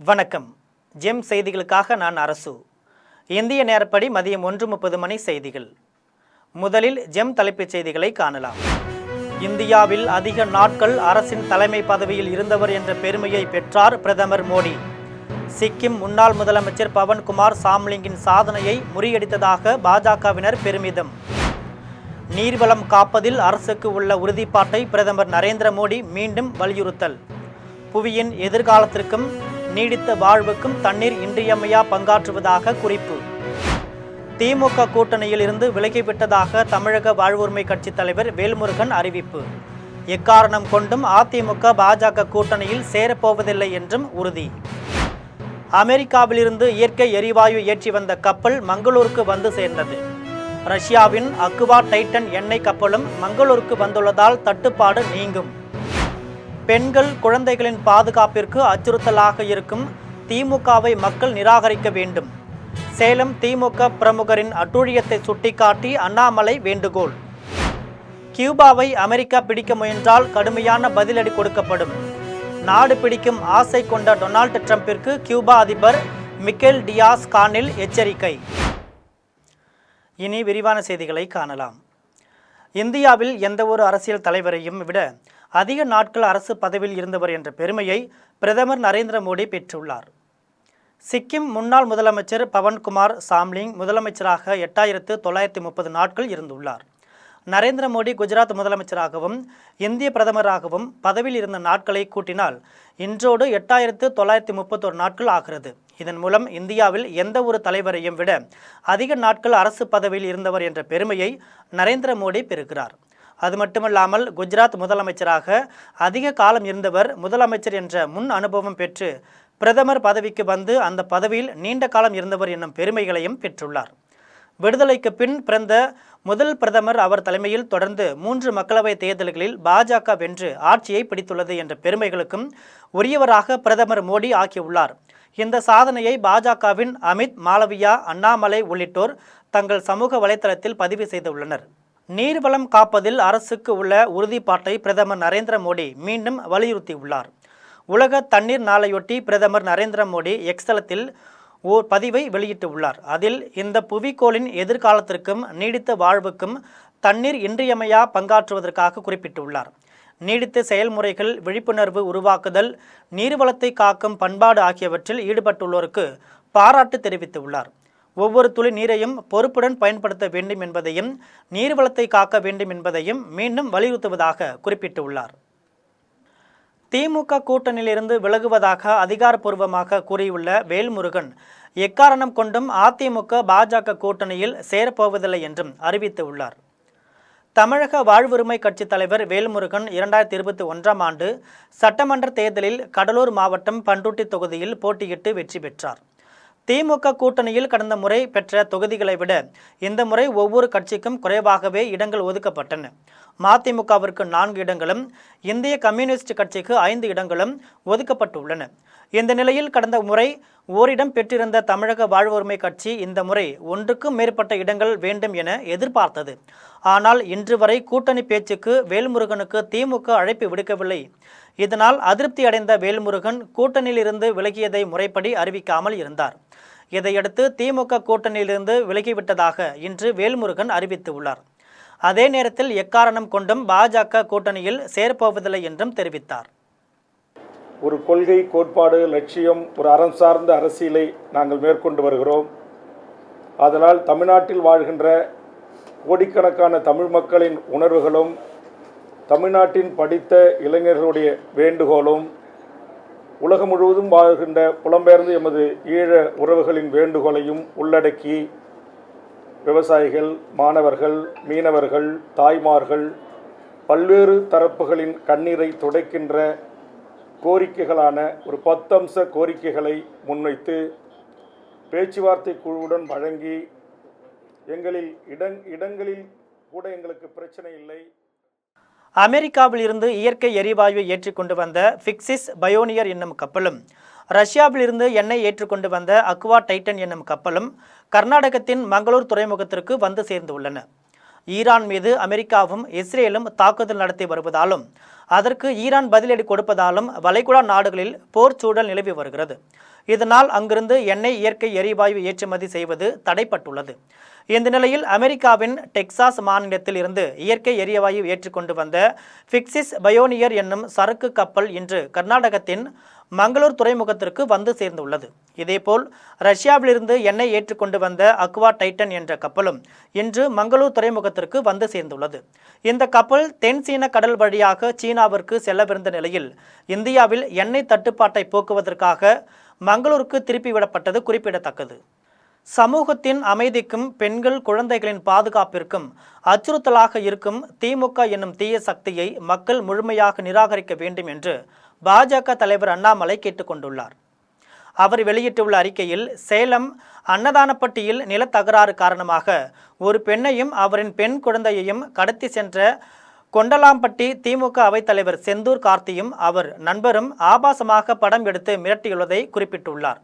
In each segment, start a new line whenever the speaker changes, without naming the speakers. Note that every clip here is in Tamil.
வணக்கம். ஜெம் செய்திகளுக்காக நான் அரசு. இந்திய நேரப்படி மதியம் 1:30 மணி செய்திகள். முதலில் ஜெம் தலைப்புச் செய்திகளை காணலாம். இந்தியாவில் அதிக நாட்கள் அரசின் தலைமை பதவியில் இருந்தவர் என்ற பெருமையை பெற்றார் பிரதமர் மோடி. சிக்கிம் முன்னாள் முதலமைச்சர் பவன்குமார் சாம்லிங்கின் சாதனையை முறியடித்ததாக பாஜகவினர் பெருமிதம். நீர்வளம் காப்பதில் அரசுக்கு உள்ள உறுதிப்பாட்டை பிரதமர் நரேந்திர மோடி மீண்டும் வலியுறுத்தல். புவியின் எதிர்காலத்திற்கும் நீடித்த வாழ்வுக்கும் தண்ணீர் இன்றியமையா பங்காற்றுவதாக குறிப்பு. திமுக கூட்டணியில் இருந்து விலகிவிட்டதாக தமிழக வாழ்வுரிமை கட்சி தலைவர் வேல்முருகன் அறிவிப்பு. எக்காரணம் கொண்டும் அதிமுக பாஜக கூட்டணியில் சேரப்போவதில்லை என்றும் உறுதி. அமெரிக்காவிலிருந்து இயற்கை எரிவாயு ஏற்றி வந்த கப்பல் மங்களூருக்கு வந்து சேர்ந்தது. ரஷ்யாவின் அக்வா டைட்டன் எண்ணெய் கப்பலும் மங்களூருக்கு வந்துள்ளதால் தட்டுப்பாடு நீங்கும். பெண்கள் குழந்தைகளின் பாதுகாப்பிற்கு அச்சுறுத்தலாக இருக்கும் திமுகவை மக்கள் நிராகரிக்க வேண்டும். சேலம் திமுக பிரமுகரின் அட்டூழியத்தை சுட்டிக்காட்டி அண்ணாமலை வேண்டுகோள். கியூபாவை அமெரிக்கா பிடிக்க முயன்றால் கடுமையான பதிலடி கொடுக்கப்படும். நாடு பிடிக்கும் ஆசை கொண்ட டொனால்டு டிரம்பிற்கு கியூபா அதிபர் மிக்கேல் டியாஸ் கானில் எச்சரிக்கை. இனி விரிவான செய்திகளை காணலாம். இந்தியாவில் எந்த ஒரு அரசியல் தலைவரையும் விட அதிக நாட்கள் அரசு பதவியில் இருந்தவர் என்ற பெருமையை பிரதமர் நரேந்திர மோடி பெற்றுள்ளார். சிக்கிம் முன்னாள் முதலமைச்சர் பவன்குமார் சாம்லிங் முதலமைச்சராக 8930 நாட்கள் இருந்துள்ளார். நரேந்திர மோடி குஜராத் முதலமைச்சராகவும் இந்திய பிரதமராகவும் பதவியில் இருந்த நாட்களை கூட்டினால் இன்றோடு 8931 நாட்கள் ஆகிறது. இதன் மூலம் இந்தியாவில் எந்த ஒரு தலைவரையும் விட அதிக நாட்கள் அரசு பதவியில் இருந்தவர் என்ற பெருமையை நரேந்திர மோடி பெறுகிறார். அது மட்டுமல்லாமல் குஜராத் முதலமைச்சராக அதிக காலம் இருந்தவர் முதலமைச்சர் என்ற முன் அனுபவம் பெற்று பிரதமர் பதவிக்கு வந்து அந்த பதவியில் நீண்ட காலம் இருந்தவர் என்னும் பெருமைகளையும் பெற்றுள்ளார். விடுதலைக்கு பின் பிறந்த முதல் பிரதமர் அவர் தலைமையில் தொடர்ந்து 3 மக்களவை தேர்தல்களில் பாஜக வென்று ஆட்சியை பிடித்துள்ளது என்ற பெருமைகளுக்கும் உரியவராக பிரதமர் மோடி ஆக்கியுள்ளார். இந்த சாதனையை பாஜகவின் அமித், மாளவியா, அண்ணாமலை உள்ளிட்டோர் தங்கள் சமூக வலைதளத்தில் பதிவு செய்துள்ளனர். நீர்வளம் காப்பதில் அரசுக்கு உள்ள உறுதிப்பாட்டை பிரதமர் நரேந்திர மோடி மீண்டும் வலியுறுத்தியுள்ளார். உலக தண்ணீர் நாளையொட்டி பிரதமர் நரேந்திர மோடி எக்ஸ் தளத்தில் ஓர் பதிவை வெளியிட்டுள்ளார். அதில் இந்த புவிக்கோளின் எதிர்காலத்திற்கும் நீடித்த வாழ்வுக்கும் தண்ணீர் இன்றியமையா பங்காற்றுவதற்காக குறிப்பிட்டுள்ளார். நீடித்த செயல்முறைகள், விழிப்புணர்வு உருவாக்குதல், நீர்வளத்தை காக்கும் பண்பாடு ஆகியவற்றில் ஈடுபட்டுள்ளோருக்கு பாராட்டு தெரிவித்துள்ளார். ஒவ்வொரு துளி நீரையும் பொறுப்புடன் பயன்படுத்த வேண்டும் என்பதையும் நீர்வளத்தை காக்க வேண்டும் என்பதையும் மீண்டும் வலியுறுத்துவதாக குறிப்பிட்டுள்ளார். திமுக கூட்டணியிலிருந்து விலகுவதாக அதிகாரப்பூர்வமாக கூறியுள்ள வேல்முருகன் எக்காரணம் கொண்டும் அதிமுக பாஜக கூட்டணியில் சேரப்போவதில்லை என்றும் அறிவித்துள்ளார். தமிழக வாழ்வுரிமை கட்சி தலைவர் வேல்முருகன் 2021ஆம் ஆண்டு சட்டமன்ற தேர்தலில் கடலூர் மாவட்டம் பண்ருட்டி தொகுதியில் போட்டியிட்டு வெற்றி பெற்றார். திமுக கூட்டணியில் கடந்த முறை பெற்ற தொகுதிகளை விட இந்த முறை ஒவ்வொரு கட்சிக்கும் குறைவாகவே இடங்கள் ஒதுக்கப்பட்டன. மதிமுகவிற்கு 4 இடங்களும் இந்திய கம்யூனிஸ்ட் கட்சிக்கு 5 இடங்களும் ஒதுக்கப்பட்டுள்ளன. இந்த நிலையில் கடந்த முறை ஓரிடம் பெற்றிருந்த தமிழக வாழ்வுரிமை கட்சி இந்த முறை 1க்கும் மேற்பட்ட இடங்கள் வேண்டும் என எதிர்பார்த்தது. ஆனால் இன்று வரை கூட்டணி பேச்சுக்கு வேல்முருகனுக்கு திமுக அழைப்பு விடுக்கவில்லை. இதனால் அதிருப்தி அடைந்த வேல்முருகன் கூட்டணியிலிருந்து விலகியதை முறைப்படி அறிவிக்காமல் இருந்தார். இதையடுத்து திமுக கூட்டணியிலிருந்து விலகிவிட்டதாக இன்று வேல்முருகன் அறிவித்துள்ளார். அதே நேரத்தில் எக்காரணம் கொண்டும் பாஜக கூட்டணியில் சேரப்போவதில்லை என்றும் தெரிவித்தார்.
ஒரு கொள்கை, கோட்பாடு, லட்சியம், ஒரு அறம் சார்ந்த அரசியலை நாங்கள் மேற்கொண்டு வருகிறோம். அதனால் தமிழ்நாட்டில் வாழ்கின்ற கோடிக்கணக்கான தமிழ் மக்களின் உணர்வுகளும் தமிழ்நாட்டின் படித்த இளைஞர்களுடைய வேண்டுகோளும் உலகம் முழுவதும் வாழ்கின்ற புலம்பெயர்ந்து எமது ஈழ உறவுகளின் வேண்டுகோளையும் உள்ளடக்கி விவசாயிகள், மாணவர்கள், மீனவர்கள், தாய்மார்கள், பல்வேறு தரப்புகளின் கண்ணீரை துடைக்கின்ற கோரிக்கைகளான ஒரு 10 அம்ச கோரிக்கைகளை முன்வைத்து பேச்சுவார்த்தை குழுவுடன் வழங்கி எங்களில் இடங்களில் கூட எங்களுக்கு பிரச்சனை இல்லை.
அமெரிக்காவில் இருந்து இயற்கை எரிவாயுவை ஏற்றிக்கொண்டு வந்த ஃபிக்சிஸ் பயோனியர் என்னும் கப்பலும் ரஷ்யாவில் இருந்து எண்ணெய் ஏற்றுக்கொண்டு வந்த அக்வா டைட்டன் என்னும் கப்பலும் கர்நாடகத்தின் மங்களூர் துறைமுகத்திற்கு வந்து சேர்ந்துள்ளன. ஈரான் மீது அமெரிக்காவும் இஸ்ரேலும் தாக்குதல் நடத்தி வருவதாலும் அதற்கு ஈரான் பதிலடி கொடுப்பதாலும் வளைகுடா நாடுகளில் போர் சூழல் நிலவி வருகிறது. இதனால் அங்கிருந்து எண்ணெய் இயற்கை எரிவாயு ஏற்றுமதி செய்வது தடைப்பட்டுள்ளது. இந்த நிலையில் அமெரிக்காவின் டெக்சாஸ் மாநிலத்தில் இருந்து இயற்கை எரிவாயு ஏற்றுக்கொண்டு வந்த ஃபிக்சிஸ் பயோனியர் என்னும் சரக்கு கப்பல் இன்று கர்நாடகத்தின் மங்களூர் துறைமுகத்திற்கு வந்து சேர்ந்துள்ளது. இதேபோல் ரஷ்யாவிலிருந்து எண்ணெய் ஏற்றுக்கொண்டு வந்த அக்வா டைட்டன் என்ற கப்பலும் இன்று மங்களூர் துறைமுகத்திற்கு வந்து சேர்ந்துள்ளது. இந்த கப்பல் தென் சீன கடல் வழியாக சீனாவிற்கு செல்லவிருந்த நிலையில் இந்தியாவில் எண்ணெய் தட்டுப்பாட்டை போக்குவதற்காக மங்களூருக்கு திருப்பிவிடப்பட்டது குறிப்பிடத்தக்கது. சமூகத்தின் அமைதிக்கும் பெண்கள் குழந்தைகளின் பாதுகாப்பிற்கும் அச்சுறுத்தலாக இருக்கும் திமுக என்னும் தீய சக்தியை மக்கள் முழுமையாக நிராகரிக்க வேண்டும் என்று பாஜக தலைவர் அண்ணாமலை கேட்டுக்கொண்டுள்ளார். அவர் வெளியிட்டுள்ள அறிக்கையில், சேலம் அன்னதானப்பட்டியில் நிலத்தகராறு காரணமாக ஒரு பெண்ணையும் அவரின் பெண் குழந்தையையும் கடத்தி சென்ற கொண்டலாம்பட்டி திமுக அவைத்தலைவர் செந்தூர் கார்த்தியும் அவர் நண்பரும் ஆபாசமாக படம் எடுத்து மிரட்டியுள்ளதை குறிப்பிட்டுள்ளார்.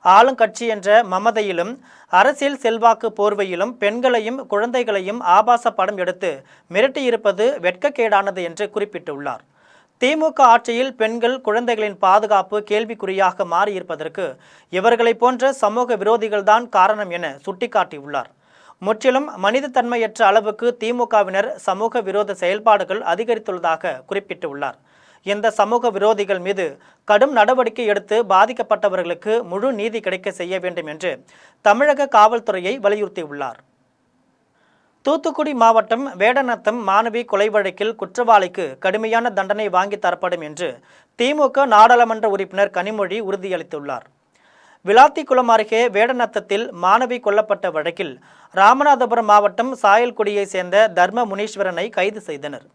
ஆளுங்கட்சி என்ற மமதையிலும் அரசியல் செல்வாக்கு போர்வையிலும் பெண்களையும் குழந்தைகளையும் ஆபாச படம் எடுத்து மிரட்டியிருப்பது வெட்கக்கேடானது என்று குறிப்பிட்டுள்ளார். திமுக ஆட்சியில் பெண்கள் குழந்தைகளின் பாதுகாப்பு கேள்விக்குறியாக மாறியிருப்பதற்கு இவர்களை போன்ற சமூக விரோதிகள்தான் காரணம் என சுட்டிக்காட்டியுள்ளார். முற்றிலும் மனித தன்மையற்ற அளவுக்கு திமுகவினர் சமூக விரோத செயல்பாடுகள் அதிகரித்துள்ளதாக குறிப்பிட்டுள்ளார். இந்த சமூக விரோதிகள் மீது கடும் நடவடிக்கை எடுத்து பாதிக்கப்பட்டவர்களுக்கு முழு நீதி கிடைக்க செய்ய வேண்டும் என்று தமிழக காவல்துறையை வலியுறுத்தியுள்ளார். தூத்துக்குடி மாவட்டம் வேடநத்தம் மாணவி கொலை வழக்கில் குற்றவாளிக்கு கடுமையான தண்டனை வாங்கி தரப்படும் என்று திமுக நாடாளுமன்ற உறுப்பினர் கனிமொழி உறுதியளித்துள்ளார். விளாத்திக்குளம் அருகே வேடநத்தத்தில் மாணவி கொல்லப்பட்ட வழக்கில் ராமநாதபுரம் மாவட்டம் சாயல்குடியை சேர்ந்த தர்ம முனீஸ்வரனை கைது செய்தனர்.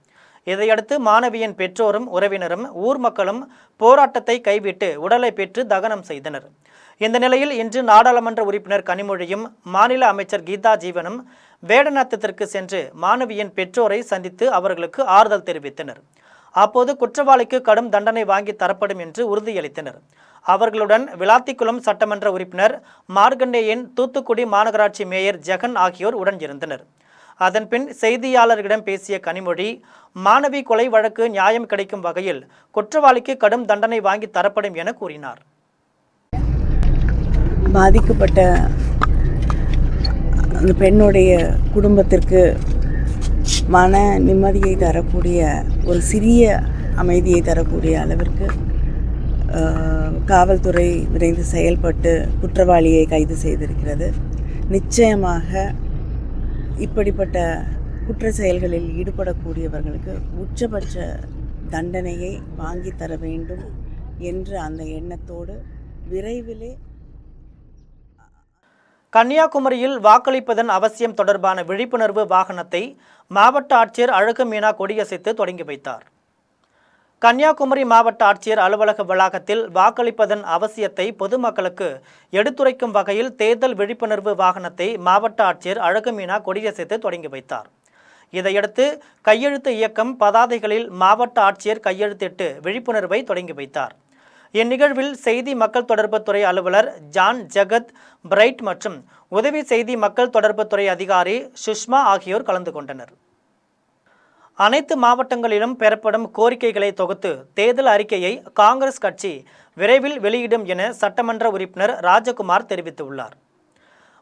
இதையடுத்து மாணவியின் பெற்றோரும் உறவினரும் ஊர் மக்களும் போராட்டத்தை கைவிட்டு உடலை பெற்று தகனம் செய்தனர். இந்த நிலையில் இன்று நாடாளுமன்ற உறுப்பினர் கனிமொழியும் மாநில அமைச்சர் கீதா ஜீவனும் வேடநத்தத்திற்கு சென்று மாணவியின் பெற்றோரை சந்தித்து அவர்களுக்கு ஆறுதல் தெரிவித்தனர். அப்போது குற்றவாளிக்கு கடும் தண்டனை வாங்கி தரப்படும் என்று உறுதியளித்தனர். அவர்களுடன் விளாத்திக்குளம் சட்டமன்ற உறுப்பினர் மார்கண்டேயன், தூத்துக்குடி மாநகராட்சி மேயர் ஜெகன் ஆகியோர் உடன் இருந்தனர். அதன்பின் செய்தியாளர்களிடம் பேசிய கனிமொழி, மாணவி கொலை வழக்கு நியாயம் கிடைக்கும் வகையில் குற்றவாளிக்கு கடும் தண்டனை வாங்கி தரப்படும் என கூறினார்.
பாதிக்கப்பட்ட அந்த பெண்ணுடைய குடும்பத்திற்கு மன நிம்மதியை தரக்கூடிய ஒரு சிறிய அமைதியை தரக்கூடிய அளவிற்கு காவல்துறை விரைந்து செயல்பட்டு குற்றவாளியை கைது செய்திருக்கிறது. நிச்சயமாக இப்படிப்பட்ட குற்ற செயல்களில் ஈடுபடக்கூடியவர்களுக்கு உச்சபட்ச தண்டனையை வாங்கி தர வேண்டும் என்ற அந்த எண்ணத்தோடு விரைவிலே
கன்னியாகுமரியில் வாக்களிப்பதன் அவசியம் தொடர்பான விழிப்புணர்வு வாகனத்தை மாவட்ட ஆட்சியர் அழகு மீனா கொடியசைத்து தொடங்கி வைத்தார். கன்னியாகுமரி மாவட்ட ஆட்சியர் அலுவலக வளாகத்தில் வாக்களிப்பதன் அவசியத்தை பொதுமக்களுக்கு எடுத்துரைக்கும் வகையில் தேர்தல் விழிப்புணர்வு வாகனத்தை மாவட்ட ஆட்சியர் அழகு மீனா கொடியசைத்து தொடங்கி வைத்தார். இதையடுத்து கையெழுத்து இயக்கம் பதாதைகளில் மாவட்ட ஆட்சியர் கையெழுத்திட்டு விழிப்புணர்வை தொடங்கி வைத்தார். இந்நிகழ்வில் செய்தி மக்கள் தொடர்பு துறை அலுவலர் ஜான் ஜகத் பிரைட் மற்றும் உதவி செய்தி மக்கள் தொடர்பு துறை அதிகாரி சுஷ்மா ஆகியோர் கலந்து கொண்டனர். அனைத்து மாவட்டங்களிலும் பெறப்படும் கோரிக்கைகளை தொகுத்து தேர்தல் அறிக்கையை காங்கிரஸ் கட்சி விரைவில் வெளியிடும் என சட்டமன்ற உறுப்பினர் ராஜகுமார் தெரிவித்துள்ளார்.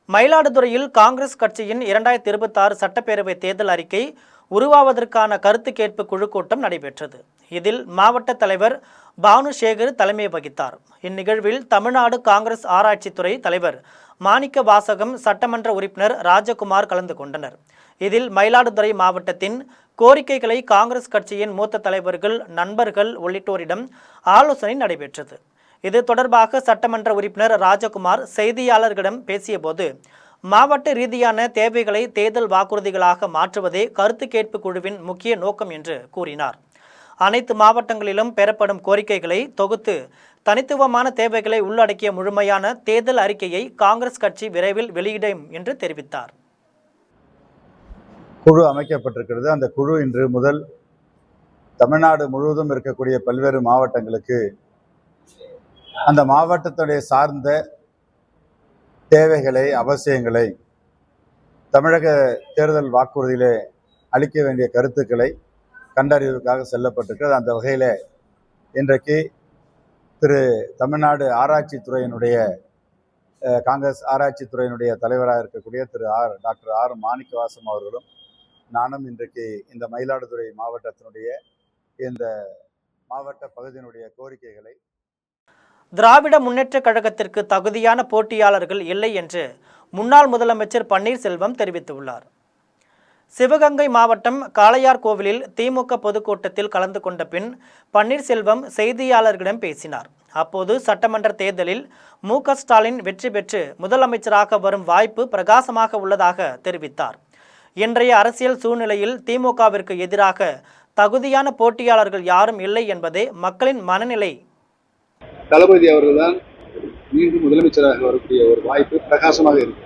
மயிலாடுதுறையில் காங்கிரஸ் கட்சியின் 2026 சட்டப்பேரவை தேர்தல் அறிக்கை உருவாவதற்கான கருத்து கேட்பு குழு கூட்டம் நடைபெற்றது. இதில் மாவட்ட தலைவர் பானுசேகர் தலைமை வகித்தார். இந்நிகழ்வில் தமிழ்நாடு காங்கிரஸ் ஆராய்ச்சித்துறை தலைவர் மாணிக்க வாசகம், சட்டமன்ற உறுப்பினர் ராஜகுமார் கலந்து கொண்டனர். இதில் மயிலாடுதுறை மாவட்டத்தின் கோரிக்கைகளை காங்கிரஸ் கட்சியின் மூத்த தலைவர்கள், நண்பர்கள் உள்ளிட்டோரிடம் ஆலோசனை நடைபெற்றது. இது தொடர்பாக சட்டமன்ற உறுப்பினர் ராஜகுமார் செய்தியாளர்களிடம் பேசியபோது, மாவட்ட ரீதியான தேவைகளை தேர்தல் வாக்குறுதிகளாக மாற்றுவதே கருத்து கேட்பு குழுவின் முக்கிய நோக்கம் என்று கூறினார். அனைத்து மாவட்டங்களிலும் பெறப்படும் கோரிக்கைகளை தொகுத்து தனித்துவமான தேவைகளை உள்ளடக்கிய முழுமையான தேர்தல் அறிக்கையை காங்கிரஸ் கட்சி விரைவில் வெளியிடும் என்று தெரிவித்தார்.
குழு அமைக்கப்பட்டிருக்கிறது. அந்த குழு இன்று முதல் தமிழ்நாடு முழுவதும் இருக்கக்கூடிய பல்வேறு மாவட்டங்களுக்கு அந்த மாவட்டத்துடைய சார்ந்த தேவைகளை, அவசியங்களை, தமிழக தேர்தல் வாக்குறுதியிலே அளிக்க வேண்டிய கருத்துக்களை கண்டறிவதற்காக செல்லப்பட்டிருக்கிறது. அந்த வகையில் இன்றைக்கு திரு தமிழ்நாடு ஆராய்ச்சித்துறையினுடைய காங்கிரஸ் ஆராய்ச்சித்துறையினுடைய தலைவராக இருக்கக்கூடிய திரு டாக்டர் ஆர் மாணிக்கவாசம் அவர்களும் நானும் இன்றைக்கு இந்த மயிலாடுதுறை மாவட்டத்தினுடைய இந்த மாவட்ட பகுதியினுடைய கோரிக்கைகளை
திராவிட முன்னேற்றக் கழகத்திற்கு தகுதியான போட்டியாளர்கள் இல்லை என்று முன்னாள் முதலமைச்சர் பன்னீர்செல்வம் தெரிவித்துள்ளார். சிவகங்கை மாவட்டம் காளையார் கோவிலில் திமுக பொதுக்கூட்டத்தில் கலந்து கொண்ட பின் பன்னீர்செல்வம் செய்தியாளர்களிடம் பேசினார். அப்போது சட்டமன்ற தேர்தலில் மு.க. ஸ்டாலின் வெற்றி பெற்று முதலமைச்சராக வரும் வாய்ப்பு பிரகாசமாக உள்ளதாக தெரிவித்தார். இன்றைய அரசியல் சூழ்நிலையில் திமுகவிற்கு எதிராக தகுதியான போட்டியாளர்கள் யாரும் இல்லை என்பதே மக்களின் மனநிலை.
தளபதி அவர்கள்தான் மீண்டும் முதலமைச்சராக வரக்கூடிய ஒரு வாய்ப்பு பிரகாசமாக இருக்கு.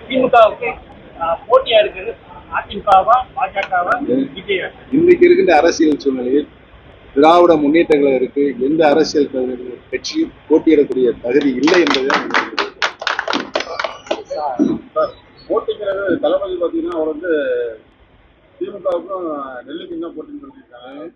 திமுகவுக்கு போட்டியா இருக்குது அதிமுகவா பாஜகவா விஜயா?
இன்னைக்கு இருக்கின்ற அரசியல் சூழ்நிலையில் திராவிட முன்னேற்ற கழகத்திற்கு எந்த அரசியல் கட்சியும் போட்டியிடக்கூடிய தகுதி இல்லை என்பதுதான்
போட்டிங்கிறது. தளபதி பார்த்தீங்கன்னா அவர் வந்து திமுகவுக்கும் நெல்லிக்கும் தான் போட்டின்னு சொல்லியிருக்காங்க.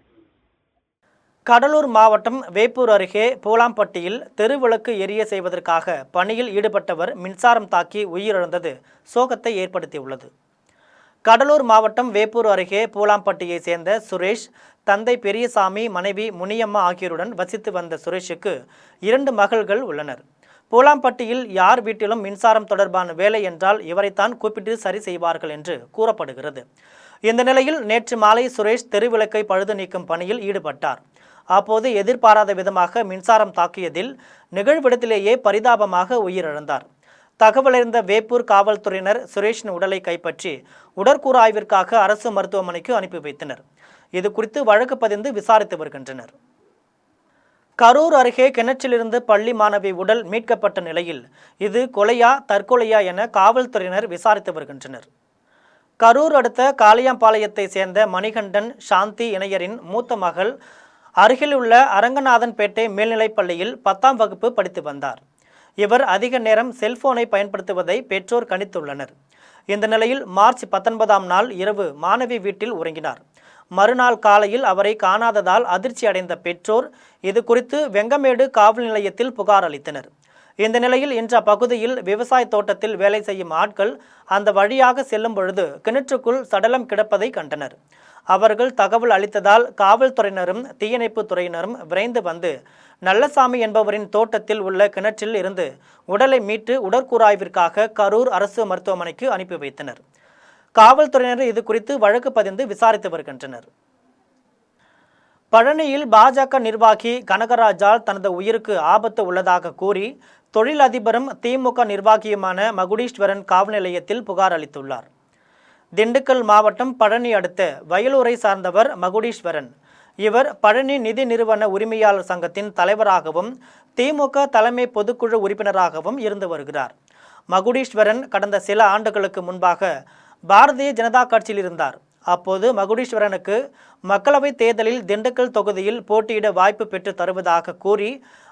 கடலூர் மாவட்டம் வேப்பூர் அருகே பூலாம்பட்டியில் தெருவிளக்கு எரிய செய்வதற்காக பணியில் ஈடுபட்டவர் மின்சாரம் தாக்கி உயிரிழந்தது சோகத்தை ஏற்படுத்தியுள்ளது. கடலூர் மாவட்டம் வேப்பூர் அருகே பூலாம்பட்டியை சேர்ந்த சுரேஷ் தந்தை பெரியசாமி, மனைவி முனியம்மா ஆகியோருடன் வசித்து வந்த சுரேஷுக்கு 2 மகள்கள் உள்ளனர். பூலாம்பட்டியில் யார் வீட்டிலும் மின்சாரம் தொடர்பான வேலை என்றால் இவரைத்தான் கூப்பிட்டு சரி செய்வார்கள் என்று கூறப்படுகிறது. இந்த நிலையில் நேற்று மாலை சுரேஷ் தெருவிளக்கை பழுது நீக்கும் பணியில் ஈடுபட்டார். அப்போது எதிர்பாராத விதமாக மின்சாரம் தாக்கியதில் நிகழ்விடத்திலேயே பரிதாபமாக உயிரிழந்தார். தகவலறிந்த வேப்பூர் காவல்துறையினர் சுரேஷின் உடலை கைப்பற்றி உடற்கூறு ஆய்விற்காக அரசு மருத்துவமனைக்கு அனுப்பி வைத்தனர். இது குறித்து வழக்கு பதிந்து விசாரித்து வருகின்றனர். கரூர் அருகே கிணற்றிலிருந்து பள்ளி மாணவி உடல் மீட்கப்பட்ட நிலையில் இது கொலையா தற்கொலையா என காவல்துறையினர் விசாரித்து வருகின்றனர். கரூர் அடுத்த காளியாம்பாளையத்தை சேர்ந்த மணிகண்டன் சாந்தி இணையரின் மூத்த மகள் அருகில் உள்ள அரங்கநாதன்பேட்டை மேல்நிலைப்பள்ளியில் 10ஆம் வகுப்பு படித்து வந்தார். இவர் அதிக நேரம் செல்போனை பயன்படுத்துவதை பெற்றோர் கணித்துள்ளனர். இந்த நிலையில் மார்ச் 19ஆம் நாள் இரவு மாணவி வீட்டில் உறங்கினார். மறுநாள் காலையில் அவரை காணாததால் அதிர்ச்சி அடைந்த பெற்றோர் இது குறித்து வெங்கமேடு காவல் நிலையத்தில் புகார் அளித்தனர். இந்த நிலையில் இன்று அப்பகுதியில் விவசாய தோட்டத்தில் வேலை செய்யும் ஆட்கள் அந்த வழியாக செல்லும் பொழுது கிணற்றுக்குள் சடலம் கிடப்பதை கண்டனர். அவர்கள் தகவல் அளித்ததால் காவல்துறையினரும் தீயணைப்பு துறையினரும் விரைந்து வந்து நல்லசாமி என்பவரின் தோட்டத்தில் உள்ள கிணற்றில் இருந்து உடலை மீட்டு உடற்கூறாய்விற்காக கரூர் அரசு மருத்துவமனைக்கு அனுப்பி வைத்தனர். காவல்துறையினர் இது குறித்து வழக்கு பதிந்து விசாரித்து வருகின்றனர். பழனியில் பாஜக நிர்வாகி கனகராஜால் தனது உயிருக்கு ஆபத்து உள்ளதாக கூறி தொழிலதிபரும் திமுக நிர்வாகியுமான மகுடீஸ்வரன் காவல் நிலையத்தில் புகார் அளித்துள்ளார். திண்டுக்கல் மாவட்டம் பழனி அடுத்த வயலூரை சார்ந்தவர் மகுடீஸ்வரன். இவர் பழனி நிதி நிறுவன உரிமையாளர் சங்கத்தின் தலைவராகவும் திமுக தலைமை பொதுக்குழு உறுப்பினராகவும் இருந்து வருகிறார். மகுடீஸ்வரன் கடந்த சில ஆண்டுகளுக்கு முன்பாக பாரதிய ஜனதா கட்சியில் இருந்தார். அப்போது மகுடீஸ்வரனுக்கு மக்களவைத் தேர்தலில் திண்டுக்கல் தொகுதியில் போட்டியிட வாய்ப்பு பெற்று தருவதாக கூறி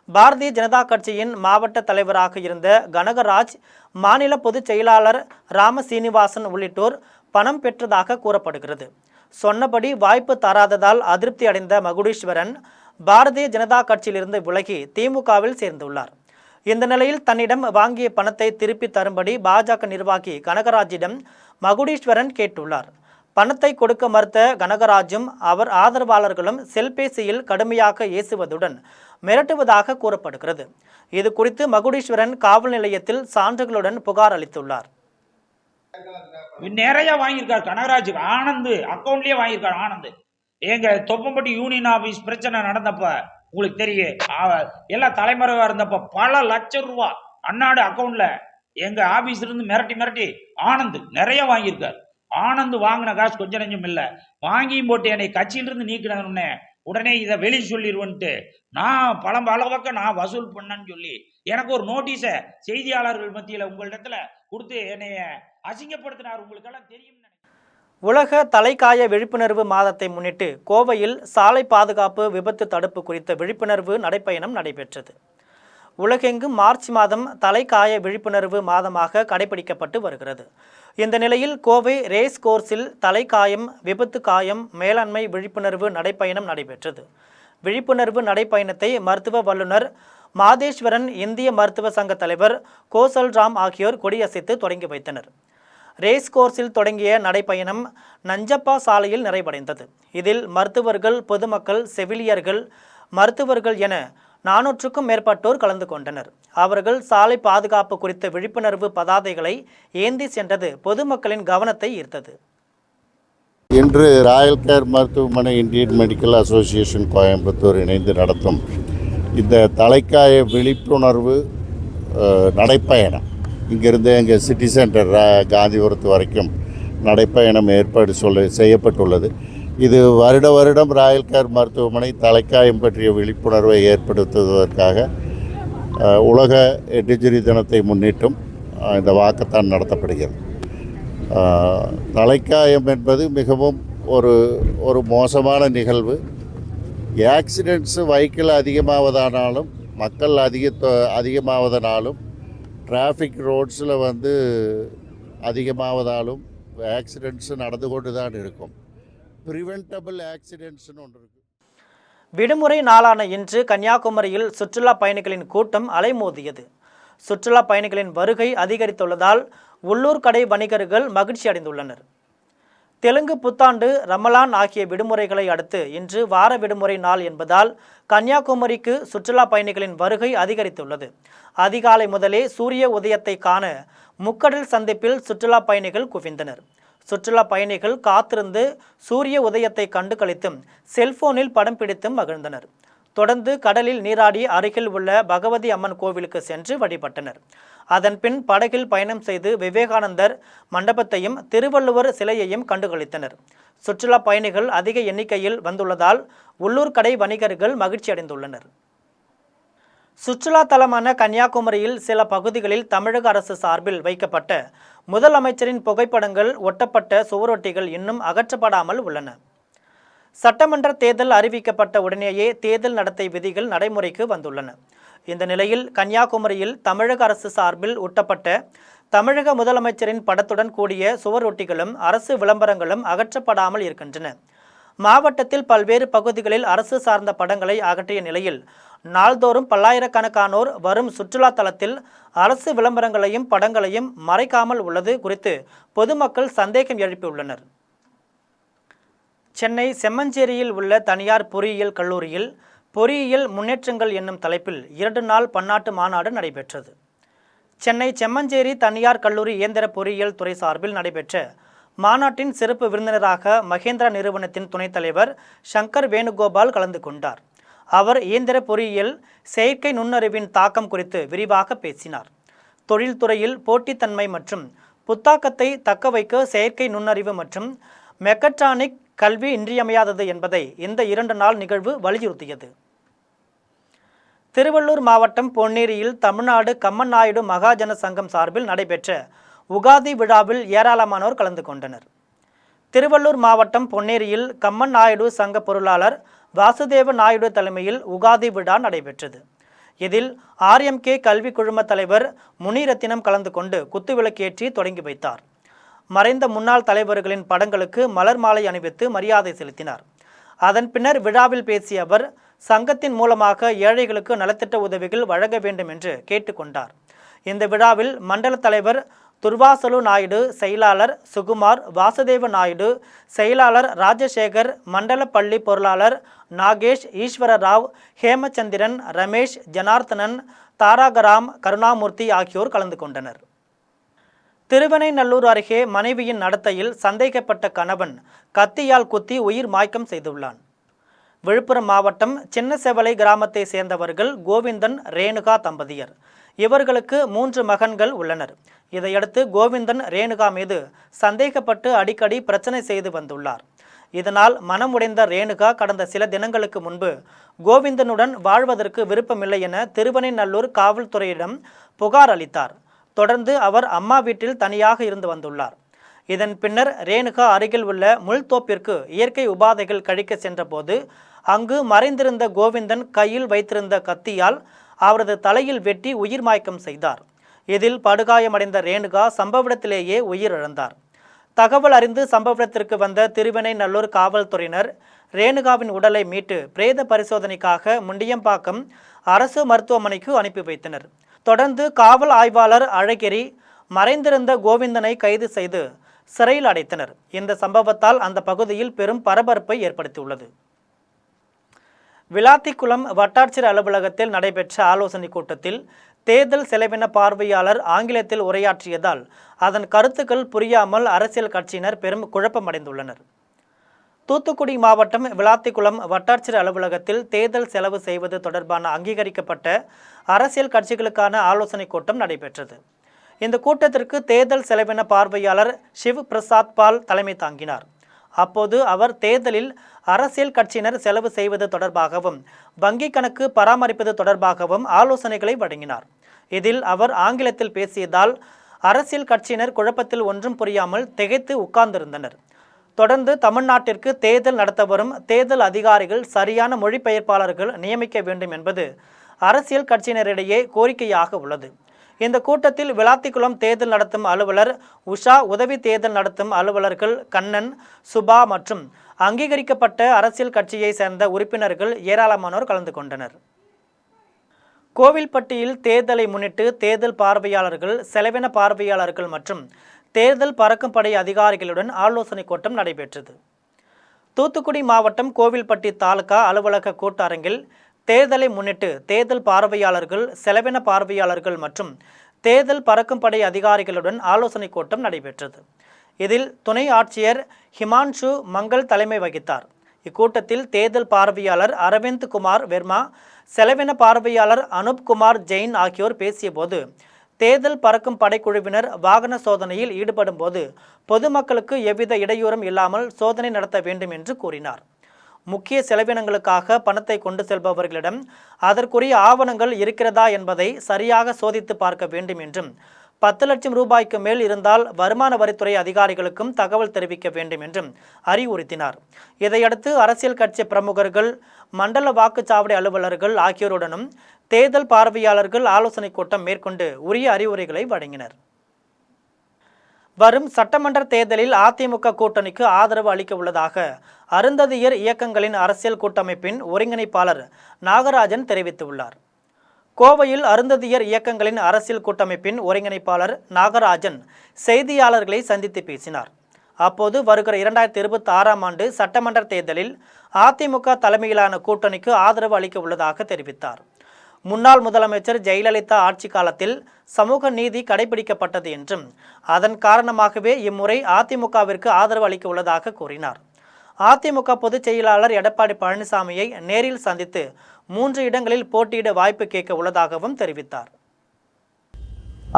பாரதிய ஜனதா கட்சியின் மாவட்ட தலைவராக இருந்த கனகராஜ், மாநில பொதுச் செயலாளர் ராம சீனிவாசன் உள்ளிட்டோர் பணம் பெற்றதாக கூறப்படுகிறது. சொன்னபடி வாய்ப்பு தராததால் அதிருப்தி அடைந்த மகுடீஸ்வரன் பாரதிய ஜனதா கட்சியிலிருந்து விலகி திமுகவில் சேர்ந்துள்ளார். இந்த நிலையில் தன்னிடம் வாங்கிய பணத்தை திருப்பி தரும்படி பாஜக நிர்வாகி கனகராஜிடம் மகுடீஸ்வரன் கேட்டுள்ளார். பணத்தை கொடுக்க மறுத்த கனகராஜும் அவர் ஆதரவாளர்களும் செல்பேசியில் கடுமையாக ஏசுவதுடன் மிரட்டுவதாக கூறப்படுகிறது. இது குறித்து மகுடீஸ்வரன் காவல் நிலையத்தில் சான்றுகளுடன் புகார் அளித்துள்ளார்.
நிறைய வாங்கியிருக்கார் கனகராஜ். ஆனந்த் அக்கௌண்ட்லயே வாங்கியிருக்கார். ஆனந்த் எங்க தொப்பம்பட்டி யூனியன் ஆபீஸ் பிரச்சனை நடந்தப்ப உங்களுக்கு தெரியும், எல்லாம் தலைமறைவா இருந்தப்ப பல லட்சம் ரூபாய் அன்னாடு அக்கௌண்ட்ல எங்க ஆபீஸ்ல இருந்து மிரட்டி ஆனந்த் நிறைய வாங்கியிருக்கார். ஆனந்த் வாங்கின காசு கொஞ்சம் நெஞ்சம் இல்லை. வாங்கியும் போட்டு என்னை கட்சியிலிருந்து நீக்கினே உடனே இதை வெளியே சொல்லிடுவேன்ட்டு நான் பக்கம் நான் வசூல் பண்ணேன்னு சொல்லி எனக்கு ஒரு நோட்டீஸை செய்தியாளர்கள் மத்தியில் உங்களிடத்துல கொடுத்து என்னைய அசிங்கப்படுத்தினார். உங்களுக்கெல்லாம் தெரியும்.
உலக தலைக்காய விழிப்புணர்வு மாதத்தை முன்னிட்டு கோவையில் சாலை பாதுகாப்பு விபத்து தடுப்பு குறித்த விழிப்புணர்வு நடைப்பயணம் நடைபெற்றது. உலகெங்கும் மார்ச் மாதம் தலைக்காய விழிப்புணர்வு மாதமாக கடைபிடிக்கப்பட்டு வருகிறது. இந்த நிலையில் கோவை ரேஸ் கோர்ஸில் தலைக்காயம், விபத்து காயம் மேலாண்மை விழிப்புணர்வு நடைப்பயணம் நடைபெற்றது. விழிப்புணர்வு நடைப்பயணத்தை மருத்துவ வல்லுநர் மாதேஸ்வரன், இந்திய மருத்துவ சங்க தலைவர் கோசல் ராம் ஆகியோர் கொடியசைத்து தொடங்கி வைத்தனர். ரேஸ் கோர்ஸில் தொடங்கிய நடைப்பயணம் நஞ்சப்பா சாலையில் நிறைவடைந்தது. இதில் மருத்துவர்கள், பொதுமக்கள், செவிலியர்கள், மருத்துவர்கள் என 400க்கும் மேற்பட்டோர் கலந்து கொண்டனர். அவர்கள் சாலை பாதுகாப்பு குறித்த விழிப்புணர்வு பதாதைகளை ஏந்தி சென்றது பொதுமக்களின் கவனத்தை ஈர்த்தது.
இன்று ராயல் கேர் மருத்துவமனை இந்தியன் மெடிக்கல் அசோசியேஷன் கோயம்புத்தூர் இணைந்து நடத்தும் இந்த தலைக்காய விழிப்புணர்வு நடைப்பயணம் இங்கிருந்து எங்கள் சிட்டி சென்டர் காந்திபுரத்து வரைக்கும் நடைப்பயணம் ஏற்பாடு செய்யப்பட்டுள்ளது. இது வருடம் ராயல் கேர் மருத்துவமனை தலைக்காயம் பற்றிய விழிப்புணர்வை ஏற்படுத்துவதற்காக உலக நெஞ்சுரி தினத்தை முன்னிட்டும் இந்த வாக்கத்தான் நடத்தப்படுகிறது. தலைக்காயம் என்பது மிகவும் ஒரு மோசமான நிகழ்வு. ஆக்சிடெண்ட்ஸு வெஹிக்கிள் அதிகமாவதானாலும், மக்கள் அதிகமாவதனாலும், டிராஃபிக் ரோட்ஸில் அதிகமாவதாலும் ஆக்சிடெண்ட்ஸு நடந்து கொண்டு தான் இருக்கும். ப்ரிவென்டபிள் ஆக்சிடெண்ட்ஸ்னு ஒன்று இருக்குது.
விடுமுறை நாளான இன்று கன்னியாகுமரியில் சுற்றுலா பயணிகளின் கூட்டம் அலைமோதியது. சுற்றுலா பயணிகளின் வருகை அதிகரித்துள்ளதால் உள்ளூர் கடை வணிகர்கள் மகிழ்ச்சி அடைந்துள்ளனர். தெலுங்கு புத்தாண்டு, ரமலான் ஆகிய விடுமுறைகளை அடுத்து இன்று வார விடுமுறை நாள் என்பதால் கன்னியாகுமரிக்கு சுற்றுலா பயணிகளின் வருகை அதிகரித்துள்ளது. அதிகாலை முதலே சூரிய உதயத்தை காண முக்கடல் சந்திப்பில் சுற்றுலா பயணிகள் குவிந்தனர். சுற்றுலா பயணிகள் காத்திருந்து சூரிய உதயத்தை கண்டு களித்தும் செல்போனில் படம் பிடித்தும் மகிழ்ந்தனர். தொடர்ந்து கடலில் நீராடி அருகில் உள்ள பகவதி அம்மன் கோவிலுக்கு சென்று வழிபட்டனர். அதன் பின் படகில் பயணம் செய்து விவேகானந்தர் மண்டபத்தையும் திருவள்ளுவர் சிலையையும் கண்டுகளித்தனர். சுற்றுலா பயணிகள் அதிக எண்ணிக்கையில் வந்துள்ளதால் உள்ளூர் கடை வணிகர்கள் மகிழ்ச்சி அடைந்துள்ளனர். சுற்றுலா தலமான கன்னியாகுமரியில் சில பகுதிகளில் தமிழக அரசு சார்பில் வைக்கப்பட்ட முதலமைச்சரின் புகைப்படங்கள் ஒட்டப்பட்ட சுவரொட்டிகள் இன்னும் அகற்றப்படாமல் உள்ளன. சட்டமன்ற தேர்தல் அறிவிக்கப்பட்ட உடனேயே தேர்தல் நடத்தை விதிகள் நடைமுறைக்கு வந்துள்ளன. இந்த நிலையில் கன்னியாகுமரியில் தமிழக அரசு சார்பில் ஒட்டப்பட்ட தமிழக முதலமைச்சரின் படத்துடன் கூடிய சுவரொட்டிகளும் அரசு விளம்பரங்களும் அகற்றப்படாமல் இருக்கின்றன. மாவட்டத்தில் பல்வேறு பகுதிகளில் அரசு சார்ந்த படங்களை அகற்றிய நிலையில் நாள்தோறும் பல்லாயிரக்கணக்கானோர் வரும் சுற்றுலா தலத்தில் அரசு விளம்பரங்களையும் படங்களையும் மறைக்காமல் உள்ளது குறித்து பொதுமக்கள் சந்தேகம் எழுப்பியுள்ளனர். சென்னை செம்மஞ்சேரியில் உள்ள தனியார் பொறியியல் கல்லூரியில் பொறியியல் முன்னேற்றங்கள் என்னும் தலைப்பில் 2 நாள் பன்னாட்டு மாநாடு நடைபெற்றது. சென்னை செம்மஞ்சேரி தனியார் கல்லூரி இயந்திர பொறியியல் துறை சார்பில் நடைபெற்ற மாநாட்டின் சிறப்பு விருந்தினராக மகேந்திரா நிறுவனத்தின் துணைத் தலைவர் சங்கர் வேணுகோபால் கலந்து கொண்டார். அவர் இயந்திர பொறியியல், செயற்கை நுண்ணறிவின் தாக்கம் குறித்து விரிவாக பேசினார். தொழில்துறையில் போட்டித்தன்மை மற்றும் புத்தாக்கத்தை தக்க வைக்க செயற்கை நுண்ணறிவு மற்றும் மெக்கட்ரானிக் கல்வி இன்றியமையாதது என்பதை இந்த 2 நாள் நிகழ்வு வலியுறுத்தியது. திருவள்ளூர் மாவட்டம் பொன்னேரியில் தமிழ்நாடு கம்மன் நாயுடு மகாஜன சங்கம் சார்பில் நடைபெற்ற உகாதி விழாவில் ஏராளமானோர் கலந்து கொண்டனர். திருவள்ளூர் மாவட்டம் பொன்னேரியில் கம்மன் நாயுடு சங்க பொருளாளர் வாசுதேவ நாயுடு தலைமையில் உகாதி விழா நடைபெற்றது. இதில் RMK கல்வி குழும தலைவர் முனிரத்தினம் கலந்து கொண்டு குத்துவிளக்கேற்றி தொடங்கி வைத்தார். மறைந்த முன்னாள் தலைவர்களின் படங்களுக்கு மலர் மாலை அணிவித்து மரியாதை செலுத்தினார். அதன் பின்னர் விழாவில் பேசிய அவர் சங்கத்தின் மூலமாக ஏழைகளுக்கு நலத்திட்ட உதவிகள் வழங்க வேண்டும் என்று கேட்டுக்கொண்டார். இந்த விழாவில் மண்டல தலைவர் துர்வாசலு நாயுடு, செயலாளர் சுகுமார், வாசுதேவ நாயுடு, செயலாளர் ராஜசேகர், மண்டல பள்ளி பொருளாளர் நாகேஷ், ஈஸ்வர ராவ், ஹேமச்சந்திரன், ரமேஷ், ஜனார்த்தனன், தாராகராம், கருணாமூர்த்தி ஆகியோர் கலந்து கொண்டனர். திருவெணைநல்லூர் அருகே மனைவியின் நடத்தையில் சந்தேகப்பட்ட கணவன் கத்தியால் குத்தி உயிர் மாய்க்கம் செய்துள்ளான். விழுப்புரம் மாவட்டம் சின்னசெவலை கிராமத்தை சேர்ந்தவர்கள் கோவிந்தன், ரேணுகா தம்பதியர். இவர்களுக்கு 3 மகன்கள் உள்ளனர். இதையடுத்து கோவிந்தன் ரேணுகா மீது சந்தேகப்பட்டு அடிக்கடி பிரச்சனை செய்து வந்துள்ளார். இதனால் மனமுடைந்த ரேணுகா கடந்த சில தினங்களுக்கு முன்பு கோவிந்தனுடன் வாழ்வதற்கு விருப்பமில்லை என திருவெணைநல்லூர் காவல்துறையிடம் புகார் அளித்தார். தொடர்ந்து அவர் அம்மா வீட்டில் தனியாக இருந்து வந்துள்ளார். இதன் பின்னர் ரேணுகா அருகில் உள்ள முள்தோப்பிற்கு இயற்கை உபாதைகள் கழிக்க சென்றபோது அங்கு மறைந்திருந்த கோவிந்தன் கையில் வைத்திருந்த கத்தியால் அவரது தலையில் வெட்டி உயிர் மாய்க்கம் செய்தார். இதில் படுகாயமடைந்த ரேணுகா சம்பவ இடத்திலேயே உயிரிழந்தார். தகவல் அறிந்து சம்பவ இடத்திற்கு வந்த திருவெணைநல்லூர் காவல்துறையினர் ரேணுகாவின் உடலை மீட்டு பிரேத பரிசோதனைக்காக முண்டியம்பாக்கம் அரசு மருத்துவமனைக்கு அனுப்பி வைத்தனர். தொடர்ந்து காவல் ஆய்வாளர் அழகிரி மறைந்திருந்த கோவிந்தனை கைது செய்து சிறையில் அடைத்தனர். இந்த சம்பவத்தால் அந்த பகுதியில் பெரும் பரபரப்பை ஏற்படுத்தியுள்ளது. விளாத்திக்குளம் வட்டாட்சியர் அலுவலகத்தில் நடைபெற்ற ஆலோசனை கூட்டத்தில் தேர்தல் செலவின பார்வையாளர் ஆங்கிலத்தில் உரையாற்றியதால் அதன் கருத்துக்கள் புரியாமல் அரசியல் கட்சியினர் பெரும் குழப்பமடைந்துள்ளனர். தூத்துக்குடி மாவட்டம் விளாத்திக்குளம் வட்டாட்சியர் அலுவலகத்தில் தேர்தல் செலவு செய்வது தொடர்பான அங்கீகரிக்கப்பட்ட அரசியல் கட்சிகளுக்கான ஆலோசனை கூட்டம் நடைபெற்றது. இந்த கூட்டத்திற்கு தேர்தல் செலவின பார்வையாளர் சிவ் பிரசாத் பால் தலைமை தாங்கினார். அப்போது அவர் தேர்தலில் அரசியல் கட்சியினர் செலவு செய்வது தொடர்பாகவும் வங்கி கணக்கு பராமரிப்பது தொடர்பாகவும் ஆலோசனைகளை வழங்கினார். இதில் அவர் ஆங்கிலத்தில் பேசியதால் அரசியல் கட்சியினர் குழப்பத்தில் ஒன்றும் புரியாமல் திகைத்து உட்கார்ந்திருந்தனர். தொடர்ந்து தமிழ்நாட்டிற்கு தேர்தல் நடத்த வரும் தேர்தல் அதிகாரிகள் சரியான மொழிபெயர்ப்பாளர்கள் நியமிக்க வேண்டும் என்பது அரசியல் கட்சியினரிடையே கோரிக்கையாக உள்ளது. இந்த கூட்டத்தில் விளாத்திக்குளம் தேர்தல் நடத்தும் அலுவலர் உஷா, உதவி தேர்தல் நடத்தும் அலுவலர்கள் கண்ணன், சுபா மற்றும் அங்கீகரிக்கப்பட்ட அரசியல் கட்சியை சேர்ந்த உறுப்பினர்கள் ஏராளமானோர் கலந்து கொண்டனர். கோவில்பட்டியில் தேர்தலை முன்னிட்டு தேர்தல் பார்வையாளர்கள், செலவின பார்வையாளர்கள் மற்றும் தேர்தல் பறக்கும் படை அதிகாரிகளுடன் ஆலோசனை கூட்டம் நடைபெற்றது. தூத்துக்குடி மாவட்டம் கோவில்பட்டி தாலுகா அலுவலக கூட்டரங்கில் தேர்தலை முன்னிட்டு தேர்தல் பார்வையாளர்கள், செலவின பார்வையாளர்கள் மற்றும் தேர்தல் பறக்கும் படை அதிகாரிகளுடன் ஆலோசனை கூட்டம் நடைபெற்றது. இதில் துணை ஆட்சியர் ஹிமான்ஷு மங்கள் தலைமை வகித்தார். இக்கூட்டத்தில் தேர்தல் பார்வையாளர் அரவிந்த் குமார் வெர்மா, செலவின பார்வையாளர் அனுப் குமார் ஜெயின் ஆகியோர் பேசியபோது தேர்தல் பறக்கும் படைக்குழுவினர் வாகன சோதனையில் ஈடுபடும் போது பொதுமக்களுக்கு எவ்வித இடையூறும் இல்லாமல் சோதனை நடத்த வேண்டும் என்று கூறினார். முக்கிய செலவினங்களுக்காக பணத்தை கொண்டு செல்பவர்களிடம் அதற்குரிய ஆவணங்கள் இருக்கிறதா என்பதை சரியாக சோதித்து பார்க்க வேண்டும் என்றும் 10 லட்சம் ரூபாய்க்கு மேல் இருந்தால் வருமான வரித்துறை அதிகாரிகளுக்கும் தகவல் தெரிவிக்க வேண்டும் என்றும் அறிவுறுத்தினார். இதையடுத்து அரசியல் கட்சி பிரமுகர்கள், மண்டல வாக்குச்சாவடி அலுவலர்கள் ஆகியோருடனும் தேர்தல் பார்வையாளர்கள் ஆலோசனை கூட்டம் மேற்கொண்டு உரிய அறிவுரைகளை வழங்கினர். வரும் சட்டமன்ற தேர்தலில் அதிமுக கூட்டணிக்கு ஆதரவு அளிக்க உள்ளதாக அருந்ததியர் இயக்கங்களின் அரசியல் கூட்டமைப்பின் ஒருங்கிணைப்பாளர் நாகராஜன் தெரிவித்துள்ளார். கோவையில் அருந்ததியர் இயக்கங்களின் அரசியல் கூட்டமைப்பின் ஒருங்கிணைப்பாளர் நாகராஜன் செய்தியாளர்களை சந்தித்து பேசினார். அப்போது வருகிற 2026ஆம் ஆண்டு சட்டமன்ற தேர்தலில் அதிமுக தலைமையிலான கூட்டணிக்கு ஆதரவு அளிக்க உள்ளதாக தெரிவித்தார். முன்னாள் முதலமைச்சர் ஜெயலலிதா ஆட்சி காலத்தில் சமூக நீதி கடைபிடிக்கப்பட்டது என்றும் அதன் காரணமாகவே இம்முறை அதிமுகவிற்கு ஆதரவு அளிக்க உள்ளதாக கூறினார். அதிமுக பொதுச் செயலாளர் எடப்பாடி பழனிசாமியை நேரில் சந்தித்து 3 இடங்களில் போட்டியிட வாய்ப்பு கேட்க உள்ளதாகவும் தெரிவித்தார்.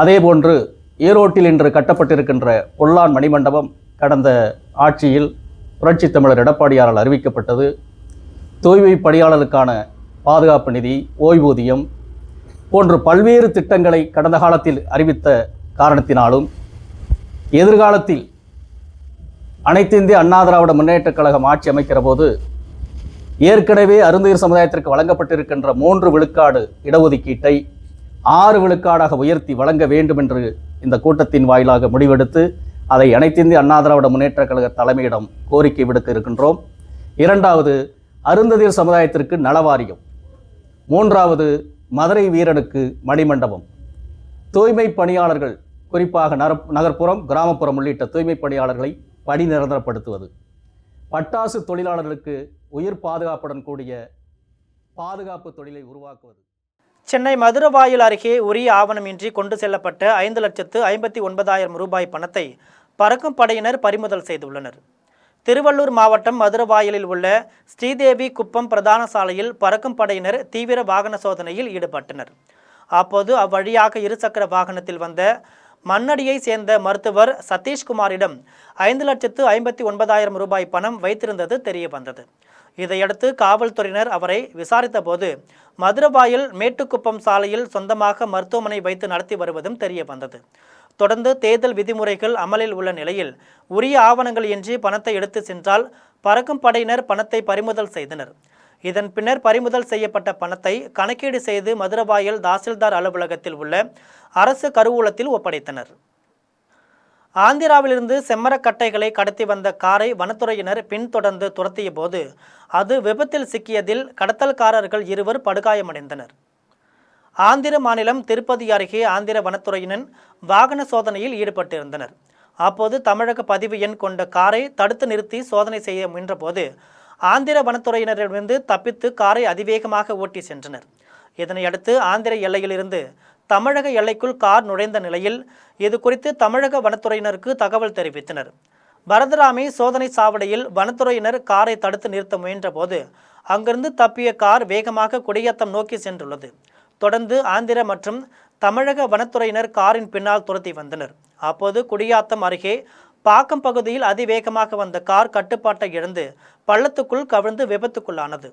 அதேபோன்று ஈரோட்டில் இன்று கட்டப்பட்டிருக்கின்ற பொல்லான் மணிமண்டபம் கடந்த ஆட்சியில் புரட்சித் தமிழர் எடப்பாடியாரால் அறிவிக்கப்பட்டது. தூய்மை பணியாளருக்கான பாதுகாப்பு நிதி, ஓய்வூதியம் போன்ற பல்வேறு திட்டங்களை கடந்த காலத்தில் அறிவித்த காரணத்தினாலும் எதிர்காலத்தில் அனைத்து இந்திய அண்ணா திராவிட முன்னேற்றக் கழகம் ஆட்சி அமைக்கிற போது ஏற்கனவே அருந்ததியர் சமுதாயத்திற்கு வழங்கப்பட்டிருக்கின்ற 3 விழுக்காடு இடஒதுக்கீட்டை 6 விழுக்காடாக உயர்த்தி வழங்க வேண்டும் என்று இந்த கூட்டத்தின் வாயிலாக முடிவெடுத்து அதை அனைத்து இந்திய அண்ணா திராவிட முன்னேற்றக் கழக தலைமையிடம் கோரிக்கை விடுக்க இருக்கின்றோம். 2வது அருந்ததியர் சமுதாயத்திற்கு நலவாரியம், 3வது மதுரை வீரனுக்கு மணிமண்டபம், தூய்மை பணியாளர்கள் குறிப்பாக நகர்ப்புறம், கிராமப்புறம் உள்ளிட்ட தூய்மை பணியாளர்களை பணி நிரந்தரப்படுத்துவது, பட்டாசு தொழிலாளர்களுக்கு உயிர் பாதுகாப்புடன் கூடிய பாதுகாப்பு தொழிலை உருவாக்குவது.
சென்னை மதுரவாயல் அருகே உரிய ஆவணமின்றி கொண்டு செல்லப்பட்ட 5,59,000 ரூபாய் பணத்தை பறக்கும் படையினர் பறிமுதல் செய்துள்ளனர். திருவள்ளூர் மாவட்டம் மதுரவாயலில் உள்ள ஸ்ரீதேவி குப்பம் பிரதான சாலையில் பறக்கும் படையினர் தீவிர வாகன சோதனையில் ஈடுபட்டனர். அப்போது அவ்வழியாக இருசக்கர வாகனத்தில் வந்த மண்ணடியை சேர்ந்த மருத்துவர் சதீஷ்குமாரிடம் 5,59,000 ரூபாய் பணம் வைத்திருந்தது தெரிய வந்தது. இதையடுத்து காவல்துறையினர் அவரை விசாரித்த போது மதுரவாயல் மேட்டுக்குப்பம் சாலையில் சொந்தமாக மருத்துவமனை வைத்து நடத்தி வருவதும் தெரிய வந்தது. தொடர்ந்து தேர்தல் விதிமுறைகள் அமலில் உள்ள நிலையில் உரிய ஆவணங்கள் இன்றி பணத்தை எடுத்து சென்றால் பறக்கும் படையினர் பணத்தை பறிமுதல் செய்தனர். இதன் பின்னர் பறிமுதல் செய்யப்பட்ட பணத்தை கணக்கீடு செய்து மதுரவாயல் தாசில்தார் அலுவலகத்தில் உள்ள அரசு கருவூலத்தில் ஒப்படைத்தனர். ஆந்திராவிலிருந்து செம்மரக்கட்டைகளை கடத்தி வந்த காரை வனத்துறையினர் பின்தொடர்ந்து துரத்திய போது அது விபத்தில் சிக்கியதில் கடத்தல்காரர்கள் 2 படுகாயமடைந்தனர். ஆந்திர மாநிலம் திருப்பதி அருகே ஆந்திர வனத்துறையினர் வாகன சோதனையில் ஈடுபட்டிருந்தனர். அப்போது தமிழக பதிவு எண் கொண்ட காரை தடுத்து நிறுத்தி சோதனை செய்ய முயன்றபோது ஆந்திர வனத்துறையினரிடமிருந்து தப்பித்து காரை அதிவேகமாக ஓட்டி சென்றனர். இதனையடுத்து ஆந்திர எல்லையிலிருந்து தமிழக எல்லைக்குள் கார் நுழைந்த நிலையில் இது குறித்து தமிழக வனத்துறையினருக்கு தகவல் தெரிவித்தனர். பரதராமி சோதனை சாவடியில் வனத்துறையினர் காரை தடுத்து நிறுத்த முயன்றபோது அங்கிருந்து தப்பிய கார் வேகமாக குடியாத்தம் நோக்கி சென்றுள்ளது. தொடர்ந்து ஆந்திர மற்றும் தமிழக வனத்துறையினர் காரின் பின்னால் துரத்தி வந்தனர். அப்போது குடியாத்தம் அருகே பாக்கம் பகுதியில் அதிவேகமாக வந்த கார் கட்டுப்பாட்டை இழந்து பள்ளத்துக்குள் கவிழ்ந்து விபத்துக்குள்ளானது.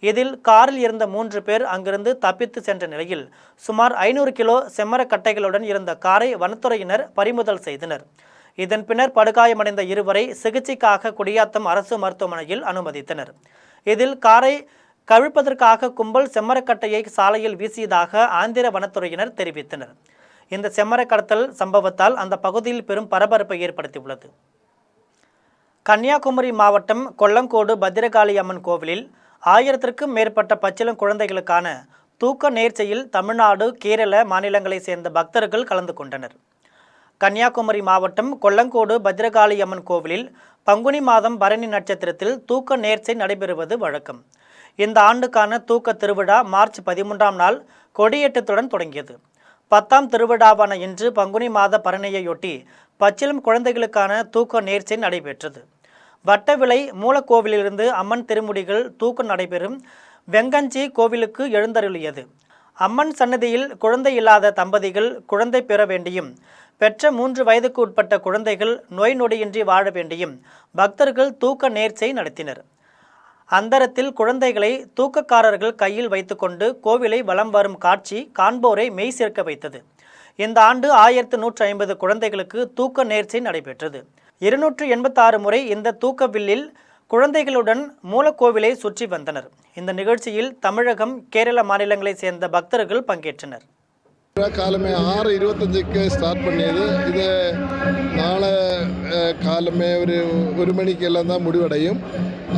இதில் காரில் இருந்த 3 பேர் அங்கிருந்து தப்பித்து சென்ற நிலையில் சுமார் 500 கிலோ செம்மரக்கட்டைகளுடன் இருந்த காரை வனத்துறையினர் பறிமுதல் செய்தனர். இதன் பின்னர் படுகாயமடைந்த 2 சிகிச்சைக்காக குடியாத்தம் அரசு மருத்துவமனையில் அனுமதித்தனர். இதில் காரை கவிழ்ப்பதற்காக கும்பல் செம்மரக்கட்டையை சாலையில் வீசியதாக ஆந்திர வனத்துறையினர் தெரிவித்தனர். இந்த செம்மர கடத்தல் சம்பவத்தால் அந்த பகுதியில் பெரும் பரபரப்பை ஏற்படுத்தியுள்ளது. கன்னியாகுமரி மாவட்டம் கொல்லங்கோடு பத்திரகாளி அம்மன் கோவிலில் 1000க்கும் மேற்பட்ட பச்சிளம் குழந்தைகளுக்கான தூக்க நேர்ச்சையில் தமிழ்நாடு, கேரள மாநிலங்களைச் சேர்ந்த பக்தர்கள் கலந்து கொண்டனர். கன்னியாகுமரி மாவட்டம் கொல்லங்கோடு பத்திரகாளி அம்மன் கோவிலில் பங்குனி மாதம் பரணி நட்சத்திரத்தில் தூக்க நேர்ச்சை நடைபெறுவது வழக்கம். இந்த ஆண்டுக்கான தூக்க திருவிழா மார்ச் 13ஆம் நாள் கொடியேற்றத்துடன் தொடங்கியது. 10ஆம் திருவிழாவான இன்று பங்குனி மாத பரணியையொட்டி பச்சிளம் குழந்தைகளுக்கான தூக்க நேர்ச்சை நடைபெற்றது. வட்டவிளை மூலக்கோவிலிருந்து அம்மன் திருமுடிகள் தூக்கம் நடைபெறும் வெங்கஞ்சி கோவிலுக்கு எழுந்தருளியது. அம்மன் சன்னதியில் குழந்தை இல்லாத தம்பதிகள் குழந்தை பெற வேண்டியும், பெற்ற 3 வயதுக்கு உட்பட்ட குழந்தைகள் நோய் நொடியின்றி வாழ வேண்டியும் பக்தர்கள் தூக்க நேர்ச்சை நடத்தினர். அந்தரத்தில் குழந்தைகளை தூக்கக்காரர்கள் கையில் வைத்துக்கொண்டு கோவிலை வலம் வரும் காட்சி காண்போரை மெய் சேர்க்க வைத்தது. இந்த ஆண்டு 1150 குழந்தைகளுக்கு தூக்க நேர்ச்சை நடைபெற்றது. 286 முறை இந்த தூக்க வில்லில் குழந்தைகளுடன் மூலக்கோவிலை சுற்றி வந்தனர். இந்த நிகழ்ச்சியில் தமிழகம், கேரள மாநிலங்களைச் சேர்ந்த பக்தர்கள் பங்கேற்றனர்.
காலமே 6:25க்கு ஸ்டார்ட் பண்ணியது. இது நாளை காலமே ஒரு 1 மணிக்கு எல்லாம் தான் முடிவடையும்.